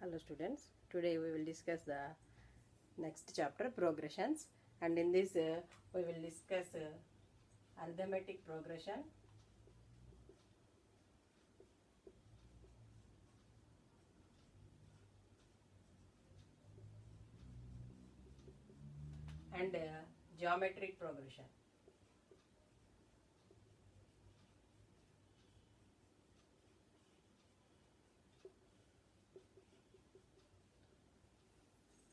Hello students, today we will discuss the next chapter progressions, and in this we will discuss arithmetic progression and geometric progression.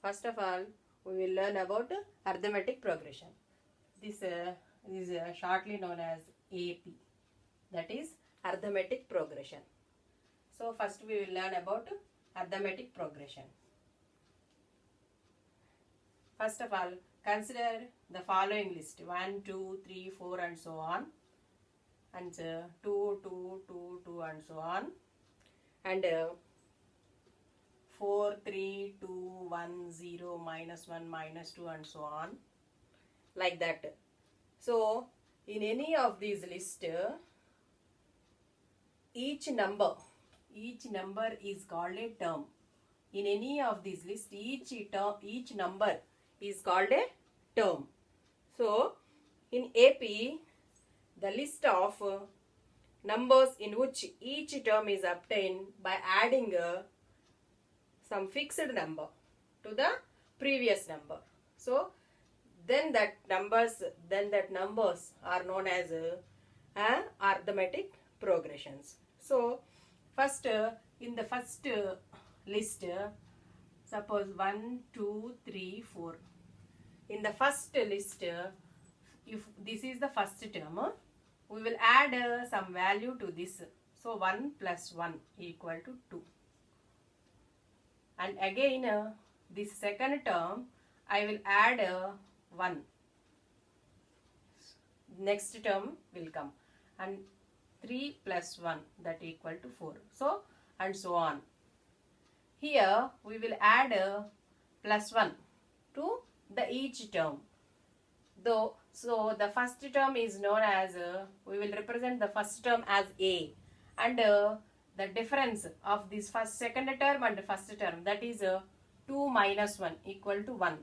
First of all, we will learn about arithmetic progression. This is shortly known as AP, that is arithmetic progression. So first we will learn about arithmetic progression. First of all, consider the following list: 1, 2, 3, 4 and so on, and 2, 2, 2, 2 and so on, and 4, 3, 2, 1, 0, minus 1, minus 2 and so on, like that. So in any of these lists, each number is called a term. In any of these lists, each number is called a term. So in AP, the list of numbers in which each term is obtained by adding some fixed number to the previous number. So then that numbers are known as arithmetic progressions. So first in the first list, suppose 1, 2, 3, 4. In the first list, if this is the first term, we will add some value to this. So 1 plus 1 equal to 2. And again this second term, I will add 1. Next term will come, and 3 plus 1, that equal to 4. So and so on. Here we will add plus 1 to the each term. So the first term is known as, we will represent the first term as A, and the difference of this second term and first term, that is 2 minus 1 equal to 1.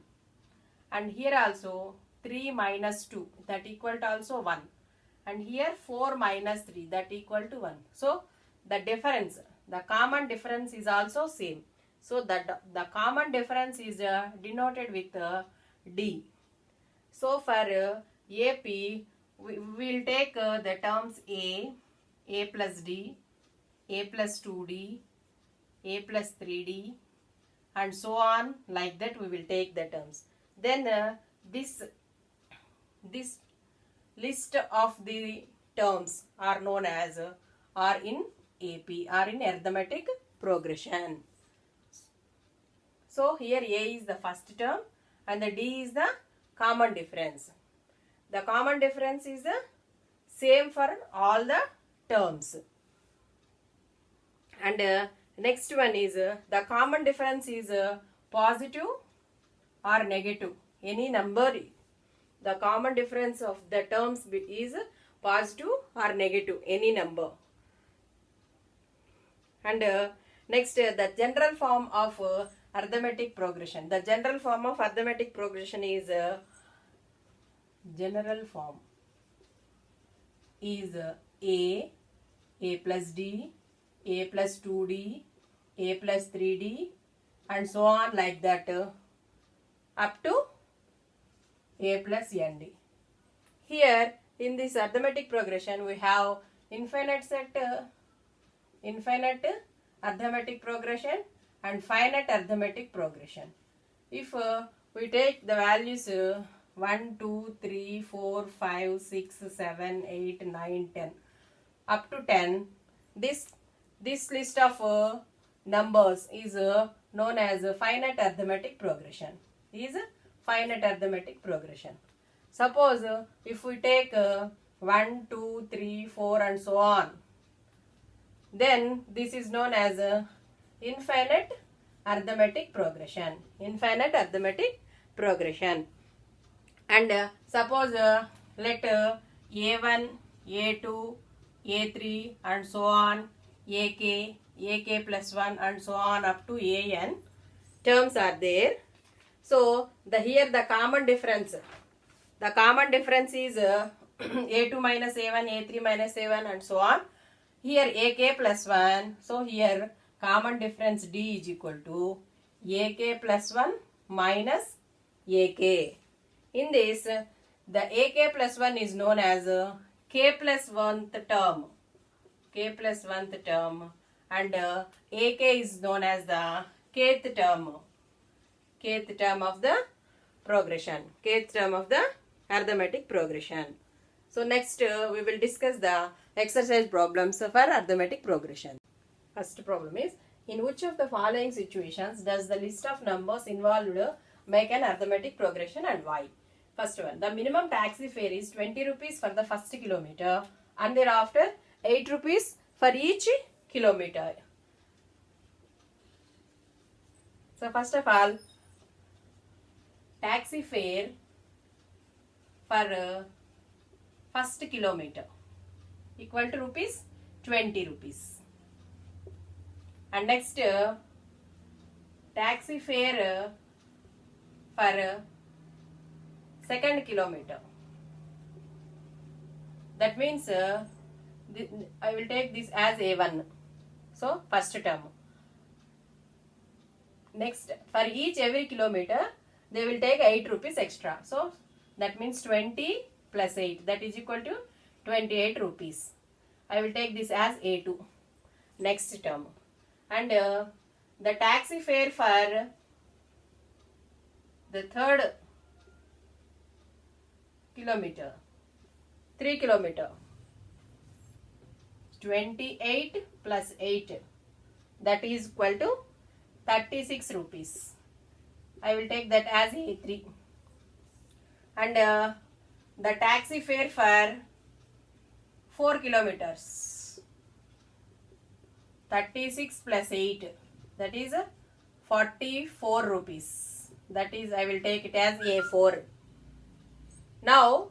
And here also 3 minus 2, that equal to also 1. And here 4 minus 3, that equal to 1. So the difference, the common difference is also same. So that the common difference is denoted with D. So for AP, we will take the terms A plus D, A plus 2D, A plus 3D, and so on, like that we will take the terms. Then this list of the terms are known as are in AP, are in arithmetic progression. So here A is the first term and the D is the common difference. The common difference is the same for all the terms. And next one is the common difference is positive or negative. Any number, the common difference of the terms is positive or negative, any number. And next, the general form of arithmetic progression. The general form of arithmetic progression is A plus D, A plus 2D, A plus 3D, and so on, like that up to A plus ND. Here in this arithmetic progression, we have infinite arithmetic progression and finite arithmetic progression. If we take the values 1, 2, 3, 4, 5, 6, 7, 8, 9, 10 up to 10, this list of numbers is known as finite arithmetic progression. Suppose if we take 1, 2, 3, 4 and so on, then this is known as infinite arithmetic progression. And suppose let A1, A2, A3 and so on, ak plus 1 and so on up to an terms are there. So here the common difference is a2 minus a1, a3 minus a1 and so on. Here ak plus 1, so here common difference d is equal to ak plus 1 minus ak. In this, the ak plus 1 is known as k plus 1th term. K plus 1th term, and ak is known as the kth term. Kth term of the progression. Kth term of the arithmetic progression. So next we will discuss the exercise problems for arithmetic progression. First problem is, in which of the following situations does the list of numbers involved make an arithmetic progression and why? First one, the minimum taxi fare is 20 rupees for the first kilometer and thereafter 8 rupees for each kilometer. So first of all, taxi fare for first kilometer equal to rupees 20 rupees. And next, taxi fare for second kilometer. That means I will take this as A1. So first term. Next, for every kilometer, they will take 8 rupees extra. So that means 20 plus 8. That is equal to 28 rupees. I will take this as A2. Next term. And the taxi fare for the third kilometer, 3 kilometer, 28 plus 8, that is equal to 36 rupees. I will take that as A3. And the taxi fare for 4 kilometers, 36 plus 8, that is 44 rupees. That is, I will take it as A4. Now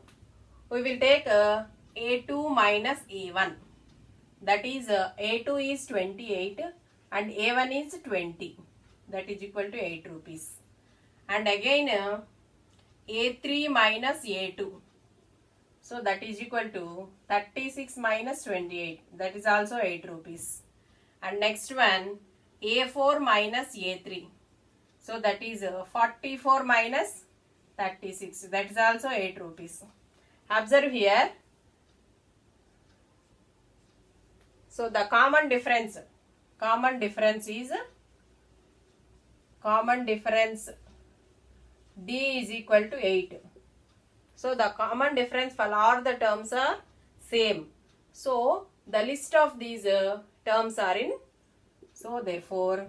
we will take A2 minus A1. That is A2 is 28 and A1 is 20. That is equal to 8 rupees. And again A3 minus A2. So that is equal to 36 minus 28. That is also 8 rupees. And next one, A4 minus A3. So that is 44 minus 36. That is also 8 rupees. Observe here. So the common difference is D is equal to 8. So the common difference for all the terms are same. So the list of these terms are in. So therefore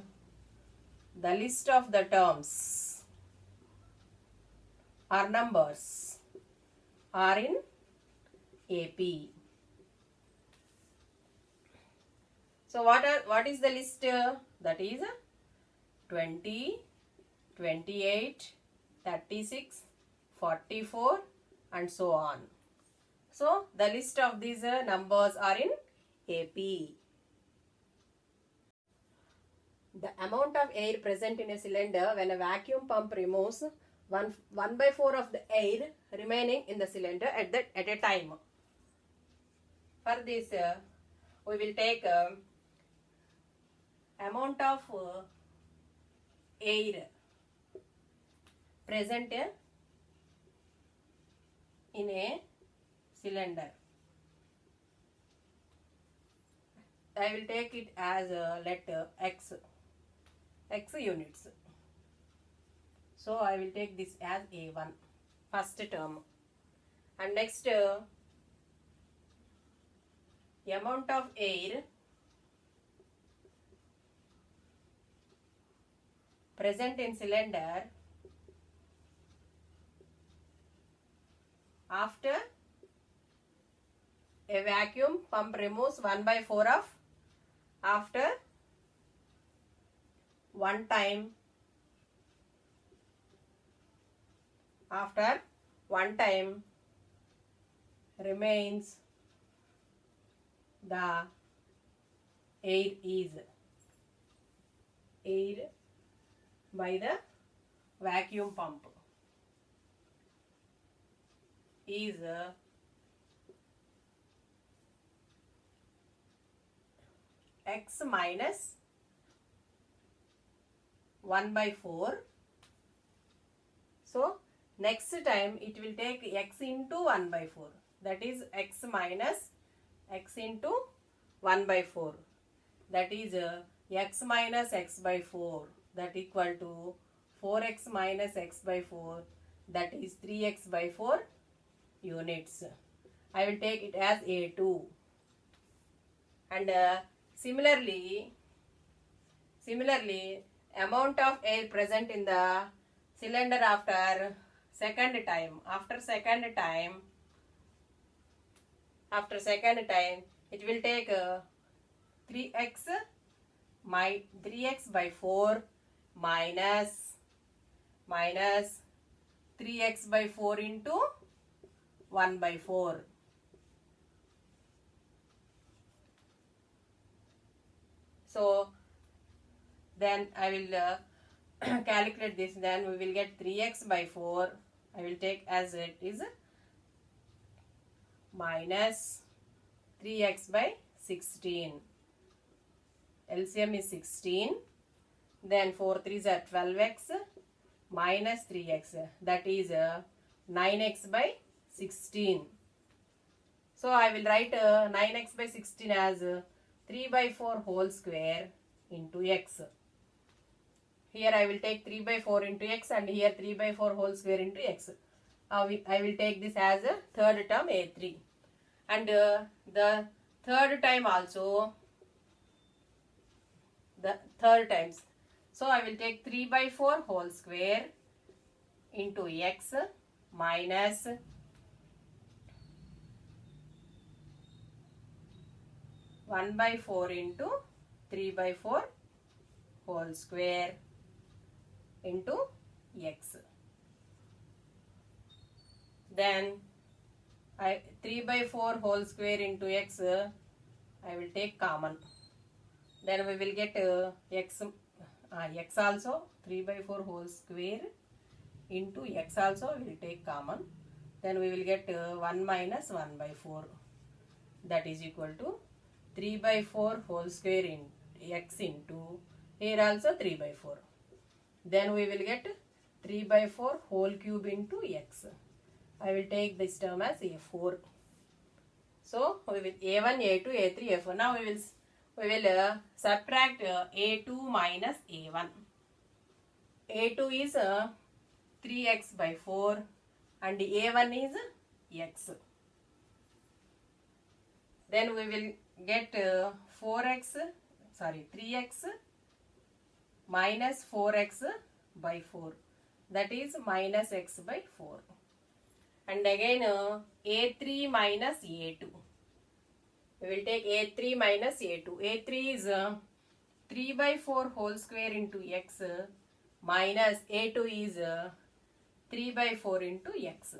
the list of the terms or numbers are in AP. So what is the list? That is 20, 28, 36, 44 and so on. So the list of these numbers are in AP. The amount of air present in a cylinder when a vacuum pump removes 1/4 of the air remaining in the cylinder at a time. For this, we will take amount of air present in a cylinder. I will take it as let X units. So I will take this as A1, first term. And next, amount of air present in cylinder after a vacuum pump removes 1/4 of after one time remains the air by the vacuum pump is x minus 1 by 4. So next time it will take x into 1 by 4. That is x minus x into 1 by 4. That is x minus x by 4. That equal to 4x minus x by 4. That is 3x by 4 units. I will take it as A2. And similarly, amount of air present in the cylinder after second time, it will take 3x by 4 minus 3x by 4 into 1 by 4. So then I will calculate this. Then we will get 3x by 4. I will take as it is minus 3x by 16. LCM is 16. Then 4 3s are 12x minus 3x. That is 9x by 16. So I will write 9x by 16 as 3 by 4 whole square into x. Here I will take 3 by 4 into x, and here 3 by 4 whole square into x. I will take this as a third term A3. And the third time also, the third times. So I will take 3 by 4 whole square into x minus 1 by 4 into 3 by 4 whole square into x. Then 3 by 4 whole square into x, I will take common. Then we will get x also, 3 by 4 whole square into x also we will take common. Then we will get 1 minus 1 by 4. That is equal to 3 by 4 whole square in x into, here also 3 by 4. Then we will get 3 by 4 whole cube into x. I will take this term as A4. So we will A1, A2, A3, A4. Now we will subtract A2 minus A1. A2 is 3x by 4 and A1 is x. Then we will get 3x minus 4x by 4. That is minus x by 4. And again A3 minus A2. We will take A3 minus A2. A3 is 3 by 4 whole square into x minus A2 is 3 by 4 into x.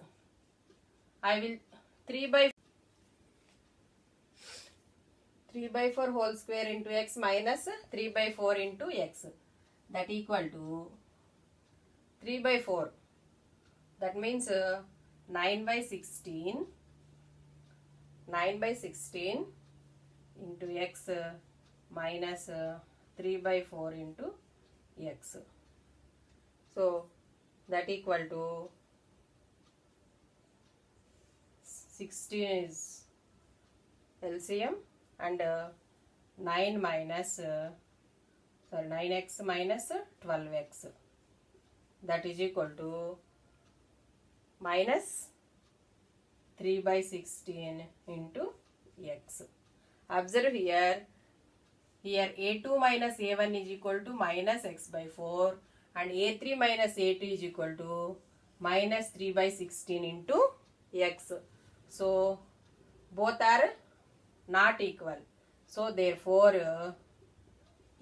I will 3 by 4 whole square into x minus 3 by 4 into x. That equal to 3 by 4. That means 9 by 16. 9 by 16 into x minus 3 by 4 into x. So that equal to 16 is LCM, and 9x minus 12x. That is equal to minus 3 by 16 into x. Observe here A2 minus A1 is equal to minus x by 4 and A3 minus A2 is equal to minus 3 by 16 into x. So both are not equal. So therefore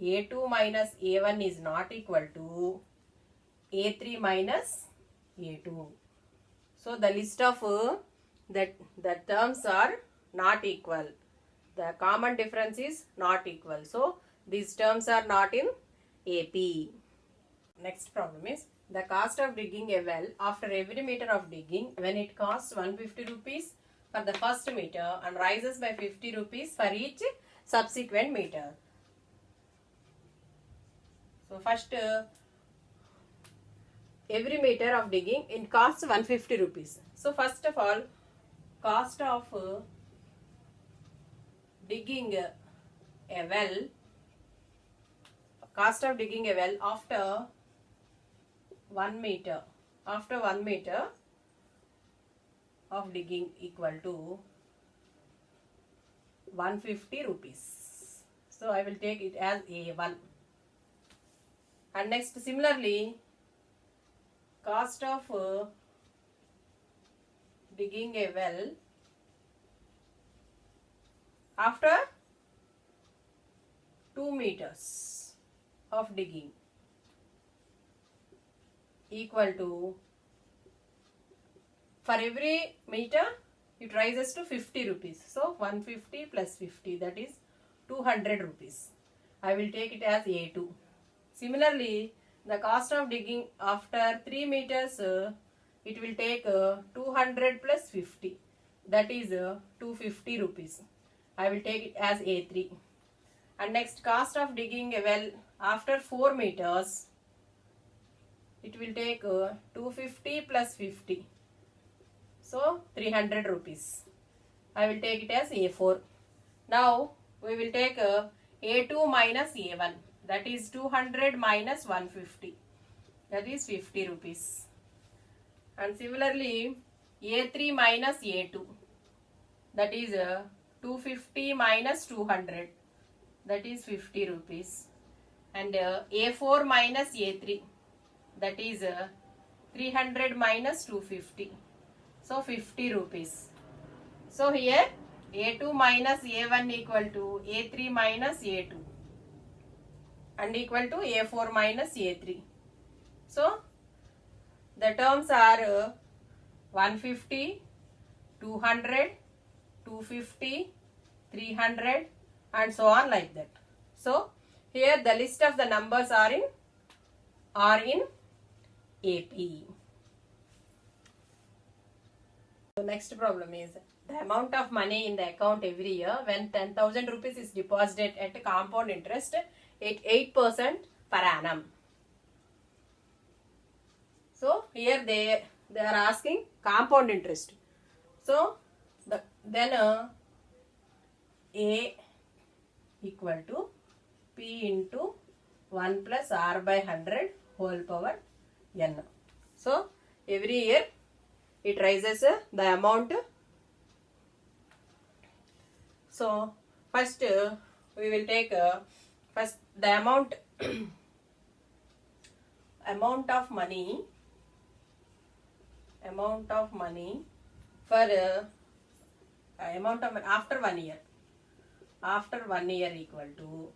A2 minus A1 is not equal to A3 minus A2. So the list of the terms are not equal. The common difference is not equal. So these terms are not in AP. Next problem is the cost of digging a well after every meter of digging, when it costs 150 rupees for the first meter and rises by 50 rupees for each subsequent meter. So first every meter of digging, it costs 150 rupees. So first of all, cost of digging a well, cost of digging a well after 1 meter, after 1 meter of digging equal to 150 rupees. So I will take it as A1. And next, similarly, cost of digging a well after 2 meters of digging equal to, for every meter it rises to 50 rupees. So 150 plus 50, that is 200 rupees. I will take it as A2. Similarly, the cost of digging after 3 meters, it will take 200 plus 50, that is 250 rupees. I will take it as A3. And next, cost of digging a well after 4 meters, it will take 250 plus 50, so 300 rupees. I will take it as A4. Now we will take A2 minus A1, that is 200 minus 150, that is 50 rupees. And similarly, A3 minus A2, that is 250 minus 200, that is 50 rupees. And A4 minus A3, that is 300 minus 250, so 50 rupees. So here A2 minus A1 equal to A3 minus A2 and equal to A4 minus A3. So the terms are 150, 200, 250, 300 and so on, like that. So here the list of the numbers are in AP. The next problem is the amount of money in the account every year when 10,000 rupees is deposited at compound interest at 8% per annum. So here they are asking compound interest. So then A equal to P into 1 plus R by 100 whole power N. So every year it rises the amount. So first we will take first the amount of money for amount of after 1 year. After 1 year equal to,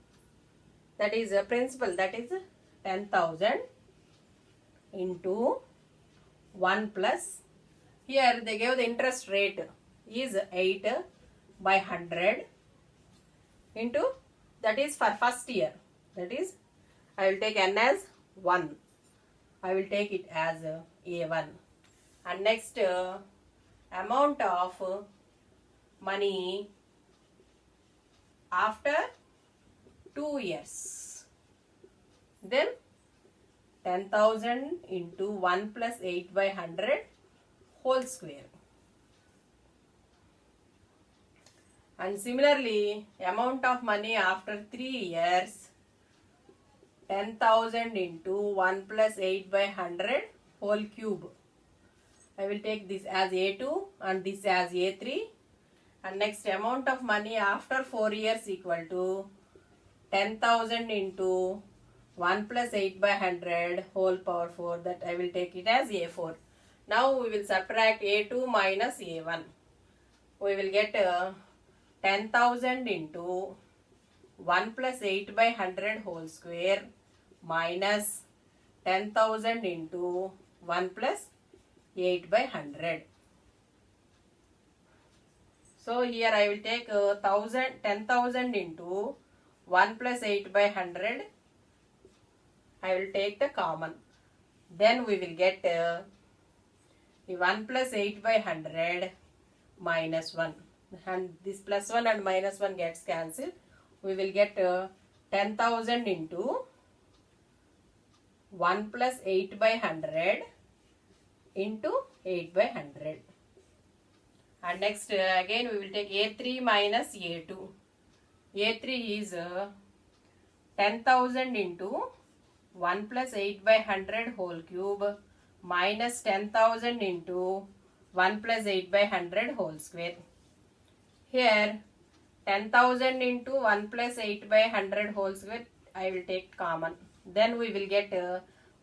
that is a principal, that is 10,000 into 1 plus, here they gave the interest rate is 8 by 100 into, that is for first year, that is I will take N as 1. I will take it as A1. And next amount of money after 2 years, then 10,000 into 1 plus 8 by 100 whole square. And similarly, amount of money after 3 years, 10,000 into 1 plus 8 by 100 whole cube. I will take this as A2 and this as A3. And next, amount of money after 4 years equal to 10,000 into 1 plus 8 by 100 whole power 4, that I will take it as A4. Now we will subtract A2 minus A1. We will get 10,000 into 1 plus 8 by 100 whole square minus 10,000 into 1 plus 8 by 100. So here I will take 10,000 into 1 plus 8 by 100. I will take the common. Then we will get 1 plus 8 by 100 minus 1. And this plus 1 and minus 1 gets cancelled. We will get 10,000 into 1 plus 8 by 100 into 8 by 100. And next again we will take A3 minus A2. A3 is 10,000 into 1 plus 8 by 100 whole cube minus 10,000 into 1 plus 8 by 100 whole square. Here 10,000 into 1 plus 8 by 100 whole square I will take common. Then we will get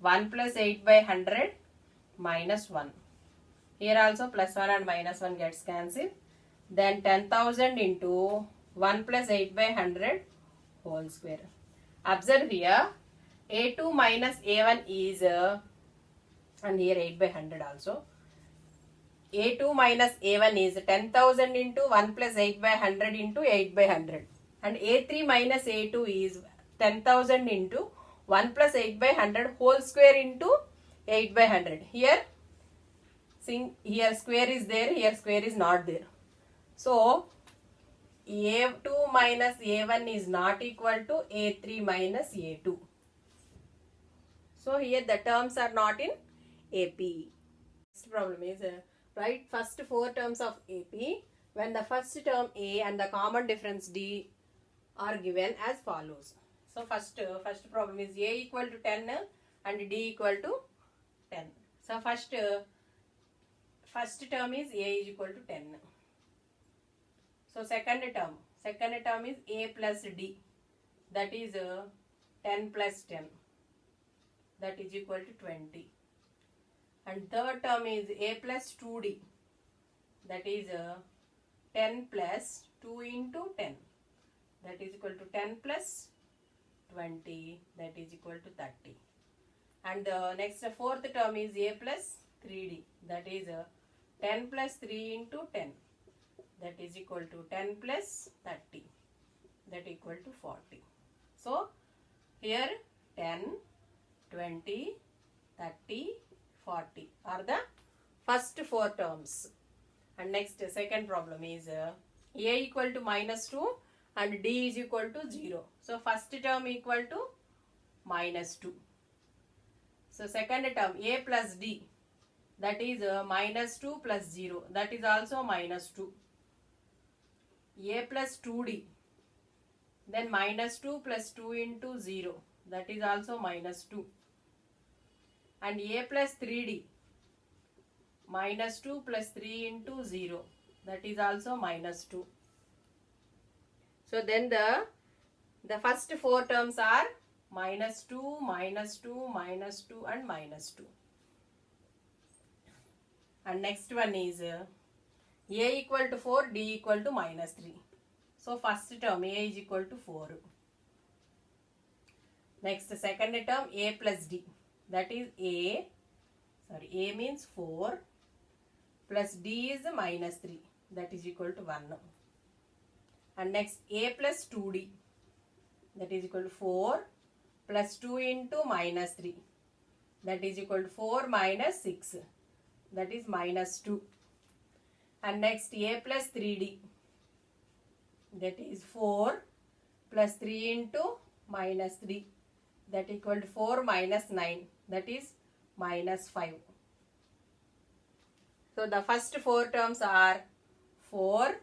1 plus 8 by 100 minus 1. Here also plus 1 and minus 1 gets cancelled. Then 10,000 into 1 plus 8 by 100 whole square. Observe here A2 minus A1 is and here 8 by 100 also. A2 minus A1 is 10,000 into 1 plus 8 by 100 into 8 by 100. And A3 minus A2 is 10,000 into 1 plus 8 by 100 whole square into 8 by 100. Here square is there, here square is not there. So A2 minus A1 is not equal to A3 minus A2. So here the terms are not in AP. Next problem is write first 4 terms of AP when the first term A and the common difference D are given as follows. So first problem is A equal to 10 and D equal to 10. So first term is A is equal to 10. So second term is A plus D, that is 10 plus 10, that is equal to 20. And third term is A plus 2D, that is 10 plus 2 into 10, that is equal to 10 plus 20, that is equal to 30. And the next fourth term is A plus 3D, that is 10 plus 3 into 10, that is equal to 10 plus 30, that equal to 40. So here 10, 20, 30, 40 are the first 4 terms. And next second problem is A equal to minus 2 and D is equal to 0. So first term equal to minus 2. So second term A plus D, that is minus 2 plus 0, that is also minus 2. A plus 2D, then minus 2 plus 2 into 0, that is also minus 2. And A plus 3D, minus 2 plus 3 into 0, that is also minus 2. So then the first 4 terms are minus 2, minus 2, minus 2 and minus 2. And next one is A equal to 4, D equal to minus 3. So first term A is equal to 4. Next second term A plus D, that is A means 4 plus D is minus 3, that is equal to 1. And next A plus 2D, that is equal to 4 plus 2 into minus 3, that is equal to 4 minus 6, that is minus 2. And next A plus 3D, that is 4 plus 3 into minus 3, that equal to 4 minus 9, that is minus 5. So the first 4 terms are 4,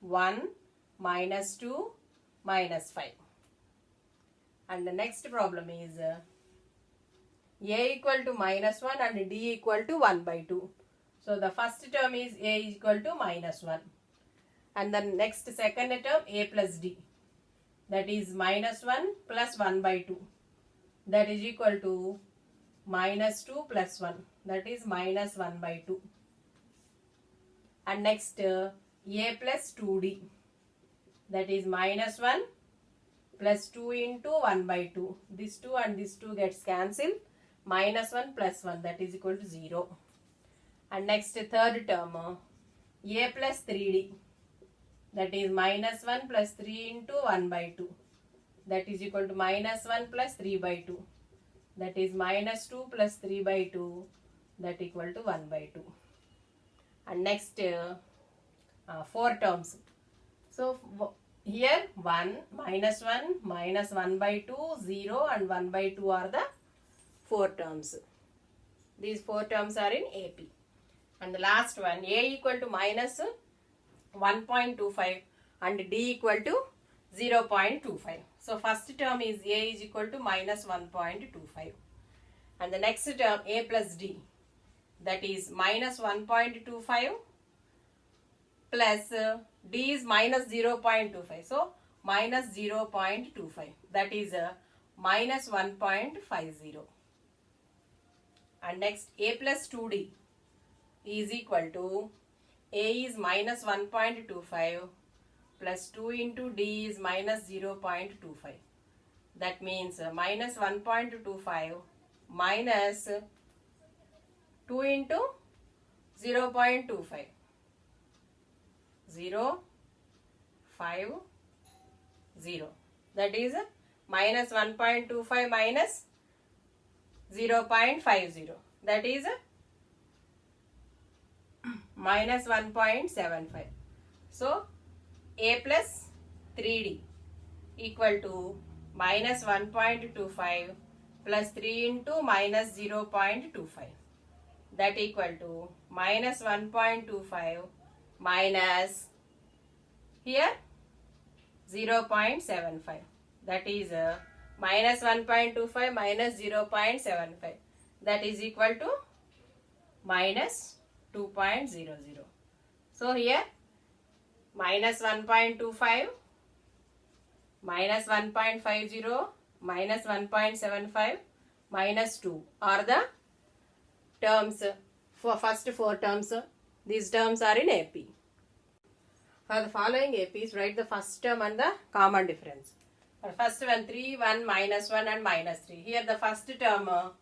1, minus 2, minus 5. And the next problem is A equal to minus 1 and D equal to 1 by 2. So the first term is A is equal to minus 1. And the next second term A plus D, that is minus 1 plus 1 by 2, that is equal to minus 2 plus 1, that is minus 1 by 2. And next A plus 2D, that is minus 1 plus 2 into 1 by 2. This 2 and this 2 gets cancelled. Minus 1 plus 1, that is equal to 0. And next third term A plus 3D, that is minus 1 plus 3 into 1 by 2, that is equal to minus 1 plus 3 by 2, that is minus 2 plus 3 by 2, that equal to 1 by 2. And next 4 terms. So here 1, minus 1 by 2, 0 and 1 by 2 are the 4 terms. These 4 terms are in AP. And the last one, A equal to minus 1.25 and D equal to 0.25. So first term is A is equal to minus 1.25. And the next term A plus D, that is minus 1.25 plus D is minus 0.25. So minus 0.25, that is minus 1.50. And next A plus 2D is equal to A is minus 1.25 plus 2 into D is minus 0.25. That means minus 1.25 minus 2 into 0.25. 0, 5, 0. That is minus 1.25 minus 0.50. That is minus 1.75. So A plus 3D equal to minus 1.25 plus 3 into minus 0.25. That equal to minus 1.25 minus here 0.75. That is minus 1.25 minus 0.75. That is equal to minus 2.00. So here minus 1.25, minus 1.50, minus 1.75, minus 2 are the terms for first 4 terms. These terms are in AP. For the following APs, write the first term and the common difference. For first one, 3, 1, minus 1 and minus 3. Here the first term A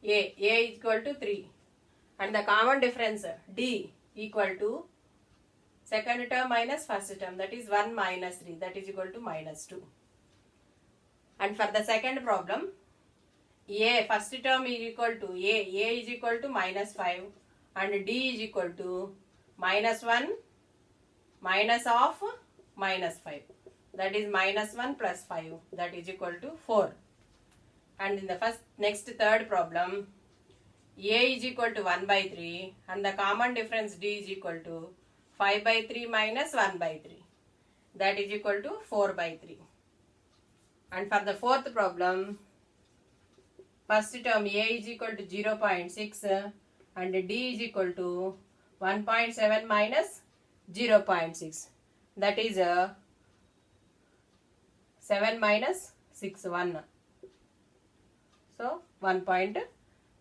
is equal to 3. And the common difference D equal to second term minus first term, that is 1 minus 3, that is equal to minus 2. And for the second problem, A first term is equal to A is equal to minus 5 and D is equal to minus 1 minus of minus 5, that is minus 1 plus 5, that is equal to 4. And in the next third problem, A is equal to 1 by 3 and the common difference D is equal to 5 by 3 minus 1 by 3, that is equal to 4 by 3. And for the fourth problem, first term A is equal to 0.6 and D is equal to 1.7 minus 0.6, that is 7 minus 6, 1. So 1 point,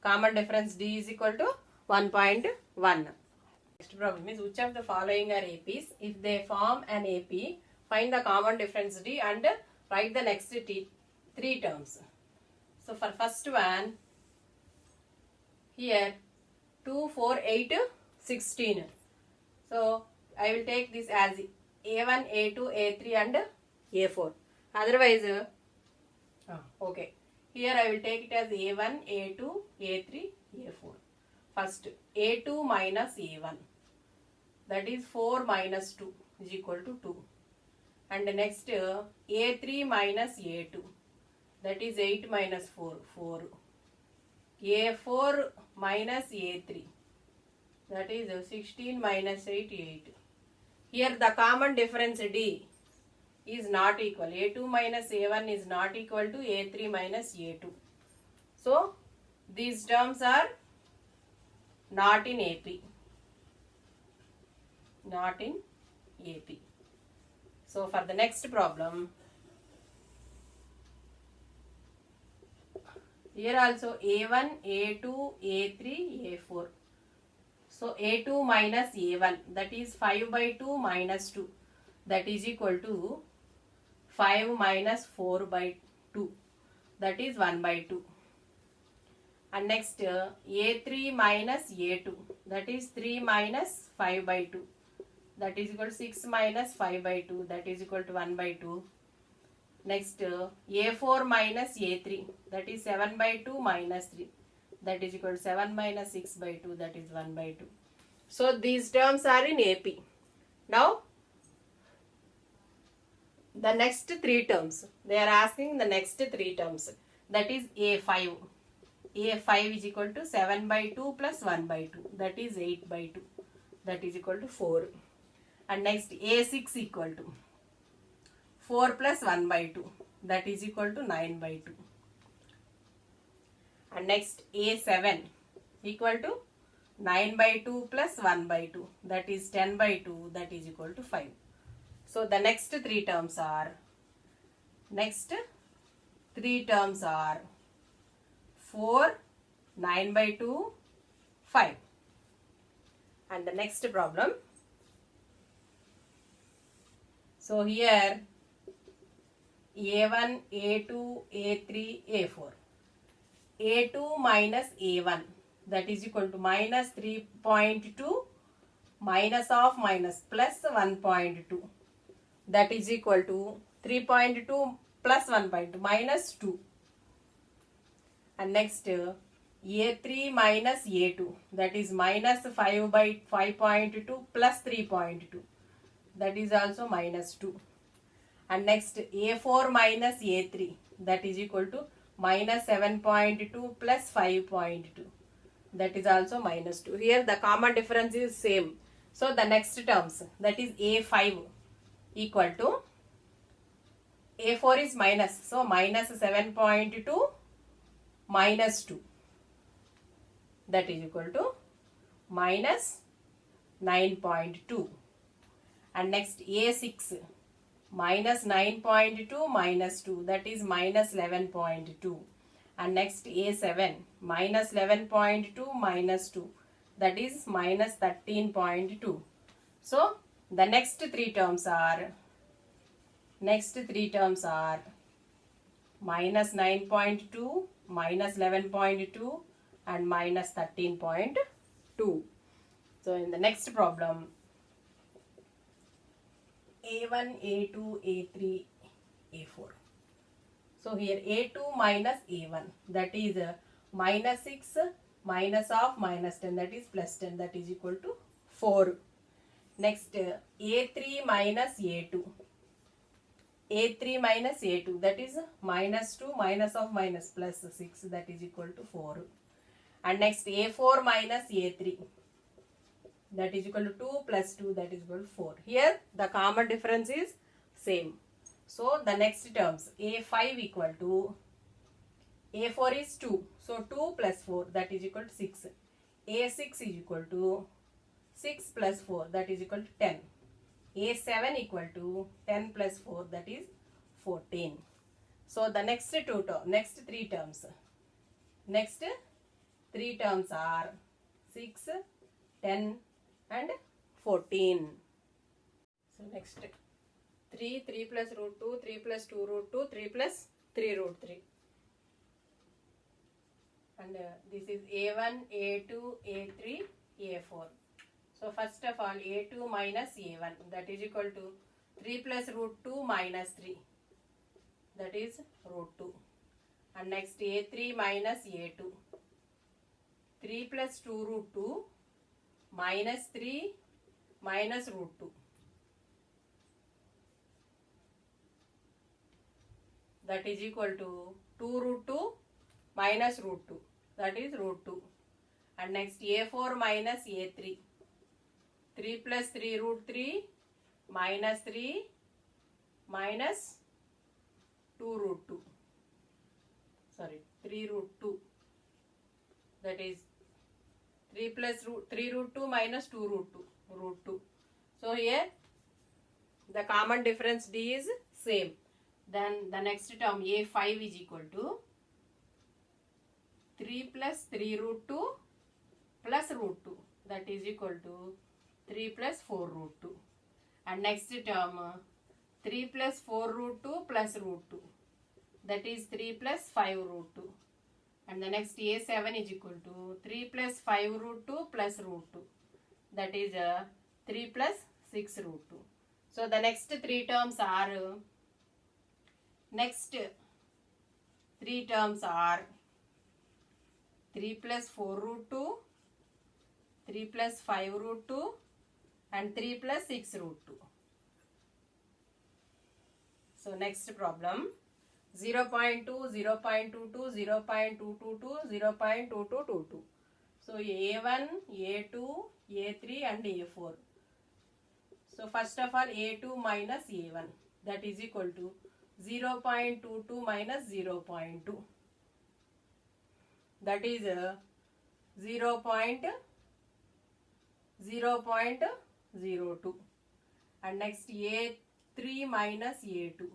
common difference D is equal to 1.1. Next problem is, which of the following are APs? If they form an AP, find the common difference D and write the next 3 terms. So for first one, here 2, 4, 8, 16. So I will take this as A1, A2, A3 and A4. Otherwise, okay. Here I will take it as A1, A2, A3, A4. First, A2 minus A1. That is 4 minus 2 is equal to 2. And next, A3 minus A2. That is 8 minus 4, 4. A4 minus A3. That is 16 minus 8, 8. Here the common difference D is not equal. A2 minus A1 is not equal to A3 minus A2. So these terms are not in AP. Not in AP. So for the next problem, here also A1, A2, A3, A4. So A2 minus A1, that is 5 by 2 minus 2, that is equal to 5 minus 4 by 2, that is 1 by 2. And next A3 minus A2, that is 3 minus 5 by 2, that is equal to 6 minus 5 by 2, that is equal to 1 by 2. Next, A4 minus A3, that is 7 by 2 minus 3, that is equal to 7 minus 6 by 2, that is 1 by 2. So these terms are in AP. Now, the next three terms, they are asking the next three terms, that is A5. A5 is equal to 7 by 2 plus 1 by 2, that is 8 by 2, that is equal to 4. And next A6 equal to 4 plus 1 by 2, that is equal to 9 by 2. And next A7 equal to 9 by 2 plus 1 by 2, that is 10 by 2, that is equal to 5. So the next three terms are 4, 9 by 2, 5. And the next problem. So here A1, A2, A3, A4. A2 minus A1, that is equal to minus 3.2 minus of minus plus 1.2, that is equal to 3.2 plus 1.2 minus 2. And next A3 minus A2, that is minus 5 by 5.2 plus 3.2, that is also minus 2. And next A4 minus A3, that is equal to minus 7.2 plus 5.2, that is also minus 2. Here the common difference is same. So the next terms, that is A5 equal to, A4 is minus, so minus 7.2 minus 2, that is equal to minus 9.2. And next A6 minus 9.2 minus 2, that is minus 11.2. And next A7 minus 11.2 minus 2, that is minus 13.2. So the next three terms are minus 9.2, minus 11.2 and minus 13.2. So in the next problem, A1, A2, A3, A4. So here A2 minus A1, that is minus 6 minus of minus 10, that is plus 10, that is equal to 4. Next A3 minus A2. A3 minus A2, that is minus 2 minus of minus plus 6, that is equal to 4. And next A4 minus A3, that is equal to 2 plus 2, that is equal to 4. Here the common difference is same. So the next terms, A5 equal to, A4 is 2, so 2 plus 4, that is equal to 6. A6 is equal to 6 plus 4, that is equal to 10. A7 equal to 10 plus 4, that is 14. So the next three terms are 6, 10 and 14. So next 3 plus root 2, 3 plus 2 root 2, 3 plus 3 root 3. And this is A1, A2, A3, A4. So first of all, A2 minus A1, that is equal to 3 plus root 2 minus 3, that is root 2. And next A3 minus A2, 3 plus 2 root 2 minus 3 minus root 2, that is equal to 2 root 2 minus root 2, that is root 2. And next A4 minus A3, 3 plus 3 root 3 minus 3 minus 2 root 2, sorry 3 root 2, that is 3 plus 3 root 2 minus 2 root 2. So here the common difference D is same. Then the next term A5 is equal to 3 plus 3 root 2 plus root 2, that is equal to 3 plus 4 root 2. And next term 3 plus 4 root 2 plus root 2, that is 3 plus 5 root 2. And the next A7 is equal to 3 plus 5 root 2 plus root 2, that is 3 plus 6 root 2. So the next three terms are 3 plus 4 root 2, 3 plus 5 root 2 and 3 plus 6 root 2. So next problem 0.2, 0.22, 0.222, 0.2222. So A1, A2, A3 and A4. So first of all A2 minus A1, that is equal to 0.22 minus 0.2. That is 0.02. And next A3 minus A2,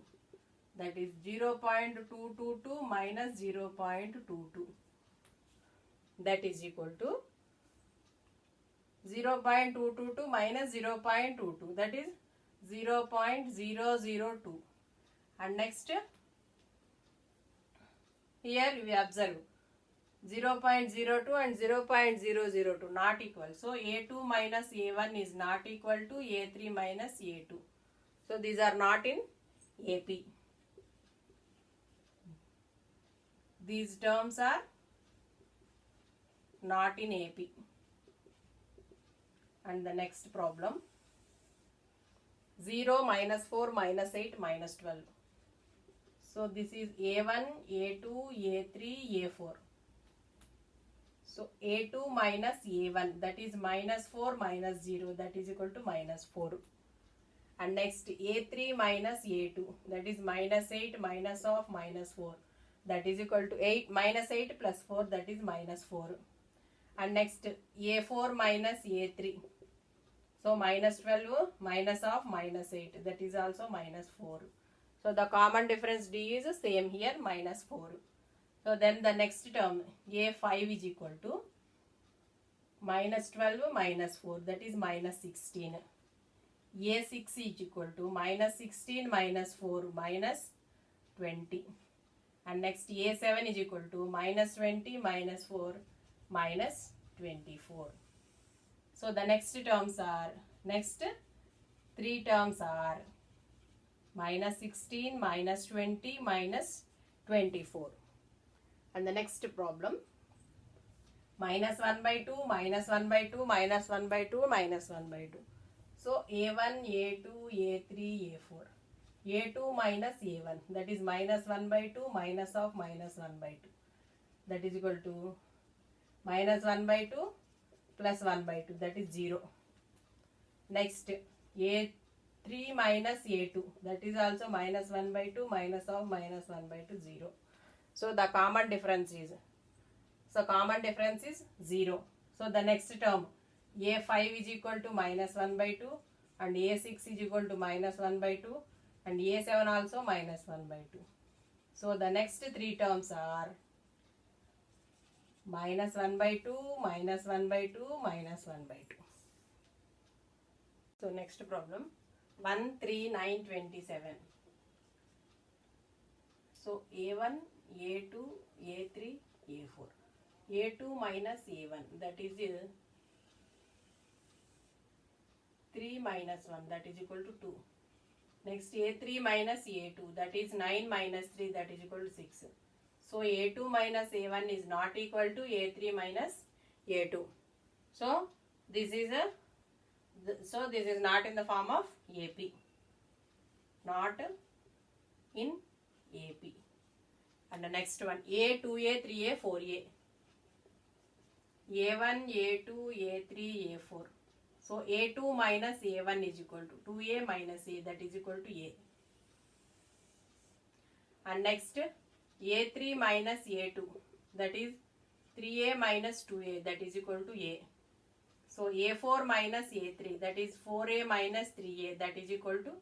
that is 0.222 minus 0.22. That is equal to 0.222 minus 0.22, that is 0.002. And next here we observe 0.02 and 0.002 not equal. So A2 minus A1 is not equal to A3 minus A2. So these are not in AP. These terms are not in AP. And the next problem 0, minus 4, minus 8, minus 12. So this is A1, A2, A3, A4. So A2 minus A1, that is minus 4 minus 0, that is equal to minus 4. And next A3 minus A2, that is minus 8 minus of minus 4, that is equal to 8 minus 8 plus 4, that is minus 4. And next A4 minus A3. So minus 12 minus of minus 8, that is also minus 4. So the common difference D is same here, minus 4. So then the next term A5 is equal to minus 12 minus 4, that is minus 16. A6 is equal to minus 16 minus 4, minus 20. And next A7 is equal to minus 20 minus 4, minus 24. So the next three terms are minus 16, minus 20, minus 24. And the next problem minus 1 by 2, minus 1 by 2, minus 1 by 2, minus 1 by 2. So A1, A2, A3, A4. A2 minus A1, that is minus 1 by 2 minus of minus 1 by 2, that is equal to minus 1 by 2 plus 1 by 2, that is 0. Next A3 minus A2, that is also minus 1 by 2 minus of minus 1 by 2, 0. So the common difference is 0. So the next term A5 is equal to minus 1 by 2 and A6 is equal to minus 1 by 2 and A7 also minus 1 by 2. So the next three terms are minus 1 by 2, minus 1 by 2, minus 1 by 2. So next problem 1, 3, 9, 27. So A1, A2, A3, A4. A2 minus A1, that is 3 minus 1, that is equal to 2. Next A3 minus A2, that is 9 minus 3, that is equal to 6. So A2 minus A1 is not equal to A3 minus A2. So this is not in the form of AP. Not in AP. And the next one A, 2A, 3A, 4A. A1, A2, A3, A4. So A2 minus A1 is equal to 2A minus A, that is equal to A. And next A3 minus A2, that is 3A minus 2A, that is equal to A. So A4 minus A3, that is 4A minus 3A, that is equal to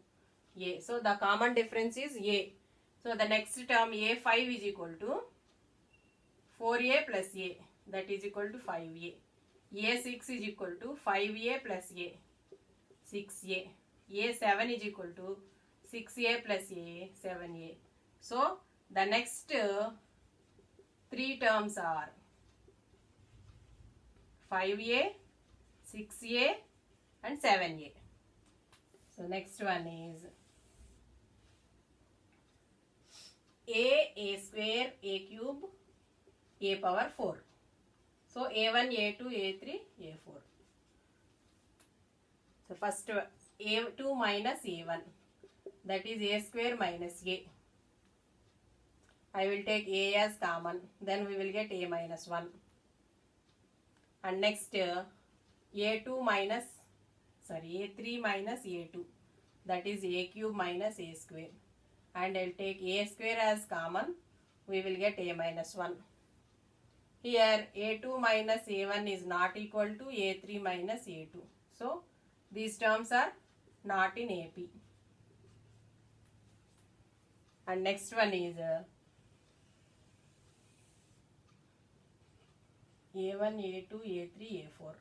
A. So the common difference is A. So the next term A5 is equal to 4A plus A, that is equal to 5A. A6 is equal to 5A plus A, 6A. A7 is equal to 6A plus A, 7A. So the next three terms are 5A, 6A and 7A. So next one is a square, a cube, a power 4. So a1, a2, a3, a4. So first a2 minus a1, that is a square minus a. I will take a as common, then we will get a minus 1. And next a3 minus a2, that is a cube minus a square. And I will take a square as common, we will get a minus 1. Here a2 minus a1 is not equal to a3 minus a2. So these terms are not in AP. And next one is a1, a2, a3, a4.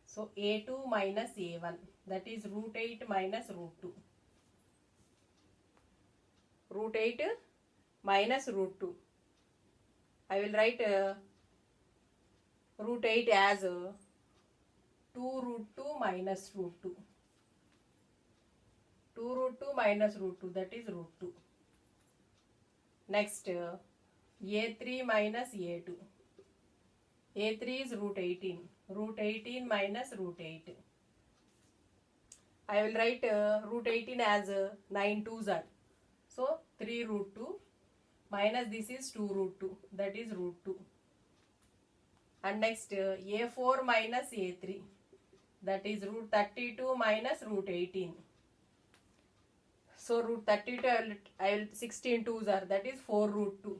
So a2 minus a1, that is root 8 minus root 2. Root 8 minus root 2. I will write root 8 as 2 root 2 minus root 2. 2 root 2 minus root 2, that is root 2. Next a3 minus a2. a3 is root 18. Root 18 minus root 8. I will write root 18 as 9 2s are. So 3 root 2 minus this is 2 root 2, that is root 2. And next a4 minus a3, that is root 32 minus root 18. So root 32 I will 16 2s are, that is 4 root 2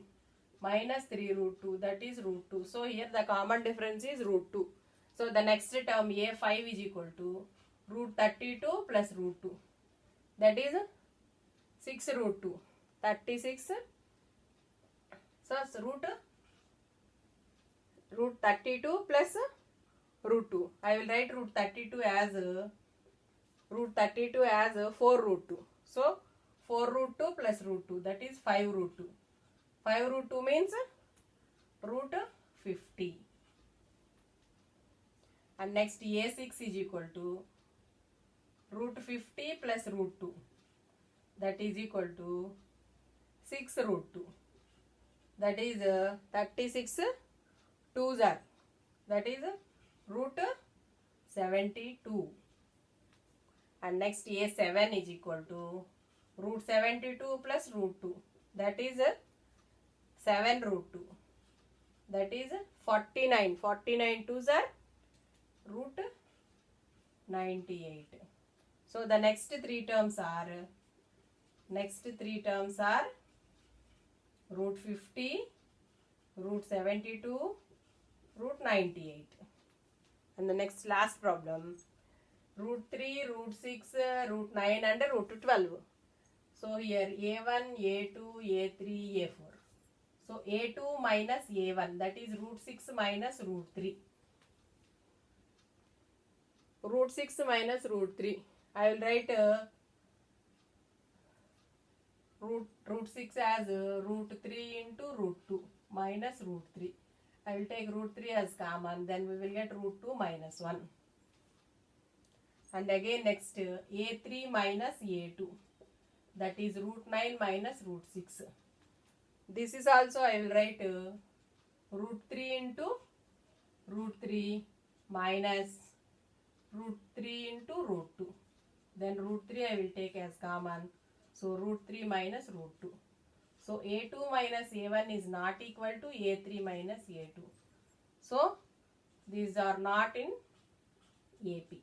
minus 3 root 2, that is root 2. So here the common difference is root 2. So the next term a5 is equal to root 32 plus root 2, that is 6 root 2, 36. So root 32 plus root 2. I will write root 32 as 4 root 2. So 4 root 2 plus root 2, that is 5 root 2. 5 root 2 means root 50. And next a6 is equal to root 50 plus root 2, that is equal to 6 root 2, that is 36 2s are, that is root 72. And next a7 is equal to root 72 plus root 2, that is 7 root 2, that is 49. 49 2s are root 98. So the next three terms are root 50, root 72, root 98. And the next last problem, root 3, root 6, root 9 and root 12. So here a1, a2, a3, a4. So a2 minus a1, that is root 6 minus root 3. Root 6 minus root 3. I will write root 6 as root 3 into root 2 minus root 3. I will take root 3 as common, then we will get root 2 minus 1. And again next a3 minus a2, that is root 9 minus root 6. This is also I will write root 3 into root 3 minus root 3 into root 2. Then root 3 I will take as common. So root 3 minus root 2. So a2 minus a1 is not equal to a3 minus a2. So these are not in AP.